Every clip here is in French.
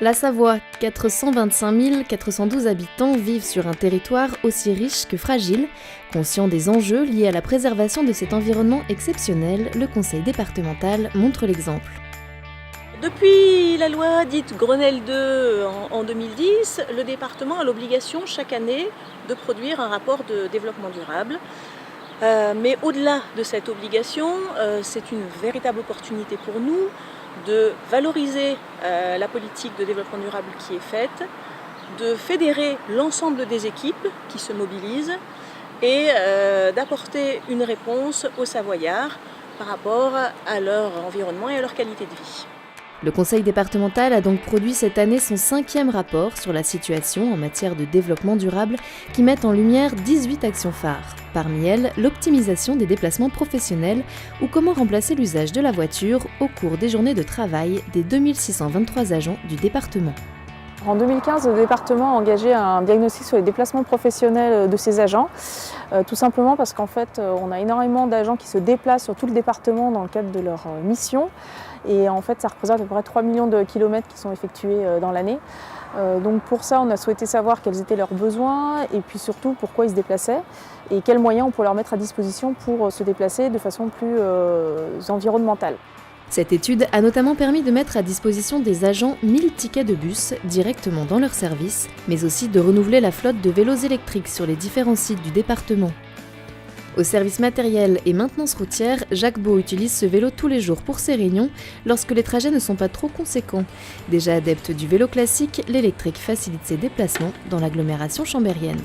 La Savoie, 425 412 habitants vivent sur un territoire aussi riche que fragile. Conscient des enjeux liés à la préservation de cet environnement exceptionnel, le conseil départemental montre l'exemple. Depuis la loi dite Grenelle 2 en 2010, le département a l'obligation chaque année de produire un rapport de développement durable. Mais au-delà de cette obligation, c'est une véritable opportunité pour nous de valoriser la politique de développement durable qui est faite, de fédérer l'ensemble des équipes qui se mobilisent et d'apporter une réponse aux Savoyards par rapport à leur environnement et à leur qualité de vie. Le conseil départemental a donc produit cette année son 5e rapport sur la situation en matière de développement durable qui met en lumière 18 actions phares. Parmi elles, l'optimisation des déplacements professionnels ou comment remplacer l'usage de la voiture au cours des journées de travail des 2623 agents du département. En 2015, le département a engagé un diagnostic sur les déplacements professionnels de ses agents, tout simplement parce qu'en fait, on a énormément d'agents qui se déplacent sur tout le département dans le cadre de leur mission. Et en fait, ça représente à peu près 3 millions de kilomètres qui sont effectués dans l'année. Donc pour ça, on a souhaité savoir quels étaient leurs besoins et puis surtout pourquoi ils se déplaçaient et quels moyens on pourrait leur mettre à disposition pour se déplacer de façon plus environnementale. Cette étude a notamment permis de mettre à disposition des agents 1000 tickets de bus directement dans leur service, mais aussi de renouveler la flotte de vélos électriques sur les différents sites du département. Au service matériel et maintenance routière, Jacques Beau utilise ce vélo tous les jours pour ses réunions lorsque les trajets ne sont pas trop conséquents. Déjà adepte du vélo classique, l'électrique facilite ses déplacements dans l'agglomération chambérienne.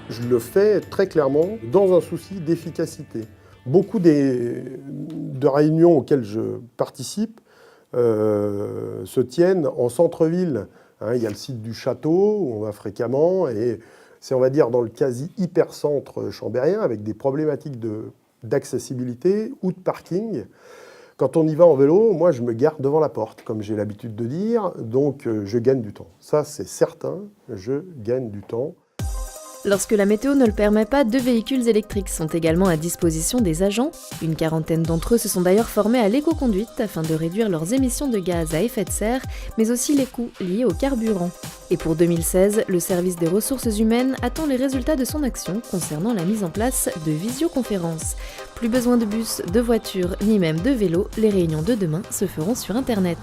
Je le fais très clairement dans un souci d'efficacité. Beaucoup de réunions auxquelles je participe se tiennent en centre-ville. Il y a le site du château où on va fréquemment et c'est, on va dire, dans le quasi-hypercentre chambérien avec des problématiques d'accessibilité ou de parking. Quand on y va en vélo, moi je me gare devant la porte, comme j'ai l'habitude de dire, donc je gagne du temps. Ça c'est certain, je gagne du temps. Lorsque la météo ne le permet pas, 2 véhicules électriques sont également à disposition des agents. Une quarantaine d'entre eux se sont d'ailleurs formés à l'éco-conduite afin de réduire leurs émissions de gaz à effet de serre, mais aussi les coûts liés au carburant. Et pour 2016, le service des ressources humaines attend les résultats de son action concernant la mise en place de visioconférences. Plus besoin de bus, de voitures, ni même de vélos, les réunions de demain se feront sur Internet.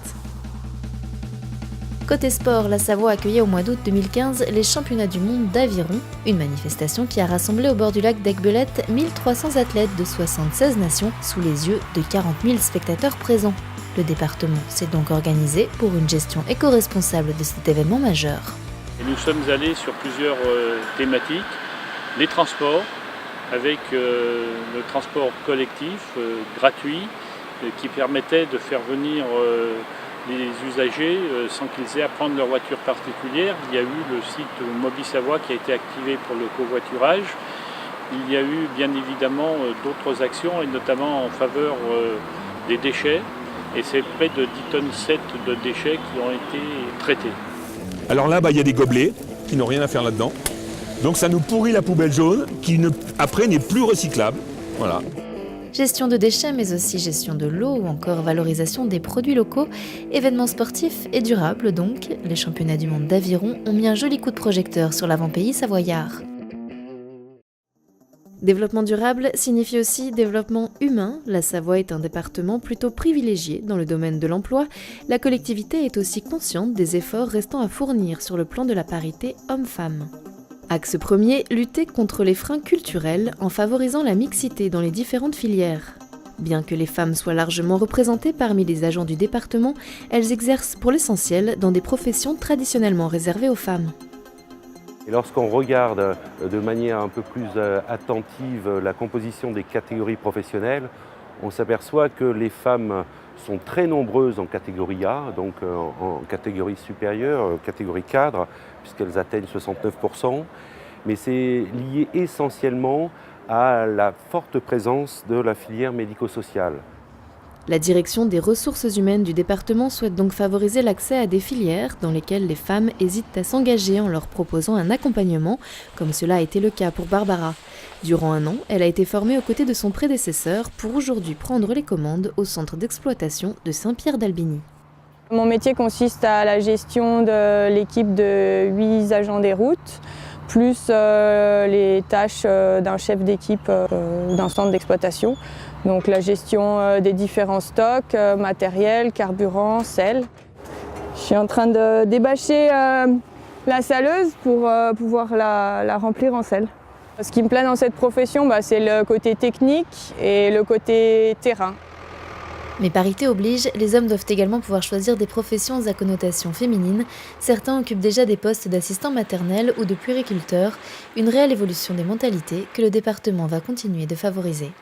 Côté sport, la Savoie accueillait au mois d'août 2015 les championnats du monde d'aviron, une manifestation qui a rassemblé au bord du lac d'Aiguebelette 1300 athlètes de 76 nations sous les yeux de 40 000 spectateurs présents. Le département s'est donc organisé pour une gestion éco-responsable de cet événement majeur. Et nous sommes allés sur plusieurs thématiques, les transports, avec le transport collectif gratuit qui permettait de faire venir les usagers sans qu'ils aient à prendre leur voiture particulière. Il y a eu le site Mobi-Savoie qui a été activé pour le covoiturage. Il y a eu bien évidemment d'autres actions et notamment en faveur des déchets. Et c'est près de 10 tonnes 7 de déchets qui ont été traités. Alors là, il y a des gobelets qui n'ont rien à faire là-dedans. Donc ça nous pourrit la poubelle jaune qui après n'est plus recyclable. Voilà. Gestion de déchets, mais aussi gestion de l'eau ou encore valorisation des produits locaux. Événements sportifs et durables donc, les championnats du monde d'aviron ont mis un joli coup de projecteur sur l'avant-pays savoyard. Développement durable signifie aussi développement humain. La Savoie est un département plutôt privilégié dans le domaine de l'emploi. La collectivité est aussi consciente des efforts restant à fournir sur le plan de la parité homme-femme. Axe premier, lutter contre les freins culturels en favorisant la mixité dans les différentes filières. Bien que les femmes soient largement représentées parmi les agents du département, elles exercent pour l'essentiel dans des professions traditionnellement réservées aux femmes. Et lorsqu'on regarde de manière un peu plus attentive la composition des catégories professionnelles, on s'aperçoit que les femmes sont très nombreuses en catégorie A, donc en catégorie supérieure, catégorie cadre, puisqu'elles atteignent 69%. Mais c'est lié essentiellement à la forte présence de la filière médico-sociale. La direction des ressources humaines du département souhaite donc favoriser l'accès à des filières dans lesquelles les femmes hésitent à s'engager en leur proposant un accompagnement, comme cela a été le cas pour Barbara. Durant 1 an, elle a été formée aux côtés de son prédécesseur pour aujourd'hui prendre les commandes au centre d'exploitation de Saint-Pierre d'Albigny. Mon métier consiste à la gestion de l'équipe de 8 agents des routes, plus les tâches d'un chef d'équipe d'un centre d'exploitation. Donc la gestion des différents stocks, matériel, carburant, sel. Je suis en train de débâcher la saleuse pour pouvoir la remplir en sel. Ce qui me plaît dans cette profession, c'est le côté technique et le côté terrain. Mais parité oblige, les hommes doivent également pouvoir choisir des professions à connotation féminine. Certains occupent déjà des postes d'assistants maternels ou de puériculteurs, une réelle évolution des mentalités que le département va continuer de favoriser.